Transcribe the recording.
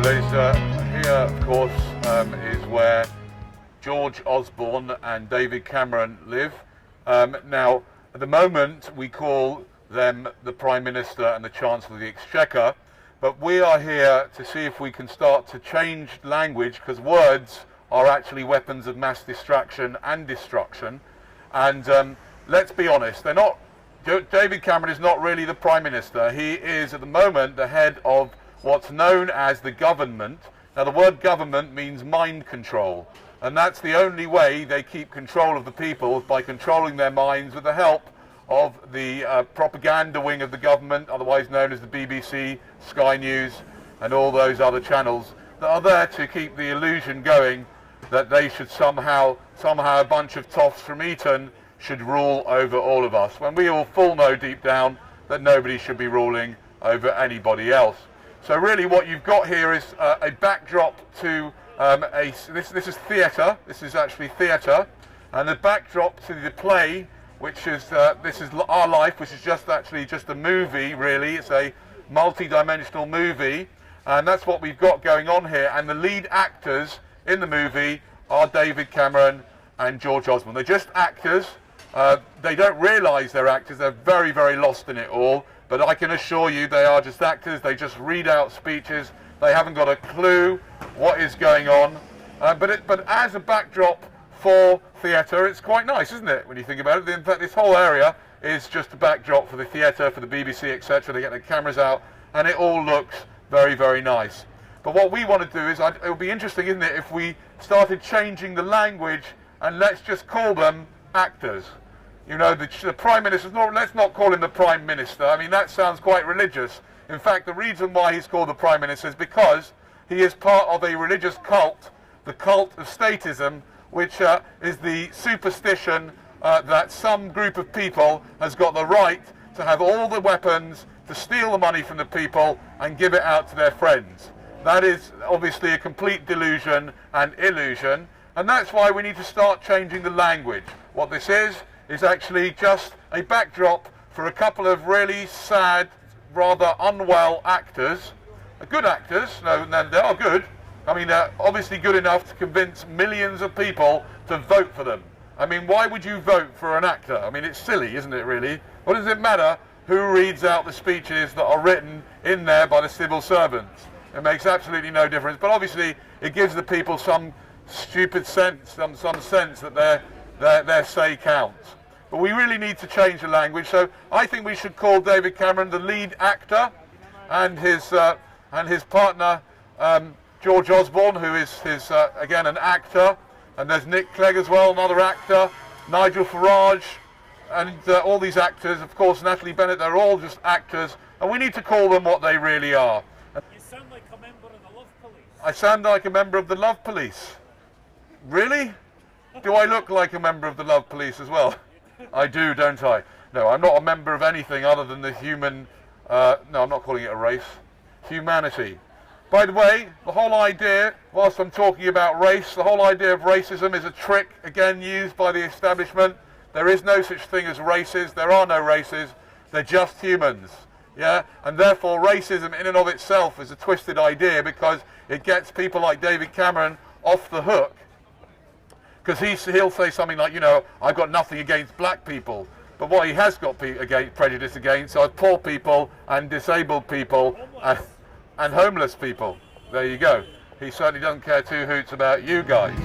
Ladies, here of course is where George Osborne and David Cameron live. Now, at the moment we call them the Prime Minister and the Chancellor of the Exchequer, but we are here to see if we can start to change language, because words are actually weapons of mass distraction and destruction. And let's be honest, they're not. David Cameron is not really the Prime Minister. He is at the moment the head of what's known as the government. Now, the word government means mind control, and that's the only way they keep control of the people, by controlling their minds with the help of the propaganda wing of the government, otherwise known as the BBC, Sky News, and all those other channels that are there to keep the illusion going that they should somehow a bunch of toffs from Eton should rule over all of us, when we all full know deep down that nobody should be ruling over anybody else. So really what you've got here is a backdrop to this is theatre. This is actually theatre, and the backdrop to the play, which is this is Our Life, which is just a movie. Really, it's a multi-dimensional movie, and that's what we've got going on here. And the lead actors in the movie are David Cameron and George Osborne. They're just actors. They don't realise they're actors. They're very, very lost in it all. But I can assure you they are just actors. They just read out speeches. They haven't got a clue what is going on. But as a backdrop for theatre, it's quite nice, isn't it, when you think about it? In fact, this whole area is just a backdrop for the theatre, for the BBC, etc. They get their cameras out, and it all looks very, very nice. But what we want to do is, it would be interesting, isn't it, if we started changing the language, and let's just call them actors. You know, the Prime Minister, let's not call him the Prime Minister. I mean, that sounds quite religious. In fact, the reason why he's called the Prime Minister is because he is part of a religious cult, the cult of statism, which is the superstition that some group of people has got the right to have all the weapons, to steal the money from the people and give it out to their friends. That is obviously a complete delusion and illusion, and that's why we need to start changing the language. What this is actually just a backdrop for a couple of really sad, rather unwell actors. Good actors, no, they are good. I mean, they're obviously good enough to convince millions of people to vote for them. I mean, why would you vote for an actor? I mean, it's silly, isn't it, really? What does it matter who reads out the speeches that are written in there by the civil servants? It makes absolutely no difference. But obviously, it gives the people some stupid sense, some sense that their say counts. But we really need to change the language. So I think we should call David Cameron the lead actor, and his partner George Osborne, who is again an actor. And there's Nick Clegg as well, another actor. Nigel Farage, and all these actors. Of course, Natalie Bennett. They're all just actors, and we need to call them what they really are. You sound like a member of the Love Police. I sound like a member of the Love Police. Really? Do I look like a member of the Love Police as well? I do, don't I? No, I'm not a member of anything other than the human... no, I'm not calling it a race. Humanity. By the way, the whole idea, whilst I'm talking about race, the whole idea of racism is a trick, again, used by the establishment. There is no such thing as races. There are no races. They're just humans. Yeah? And therefore, racism in and of itself is a twisted idea, because it gets people like David Cameron off the hook. Because he'll say something like, you know, I've got nothing against black people. But what he has got prejudice against are poor people and disabled people and homeless people. There you go. He certainly doesn't care two hoots about you guys.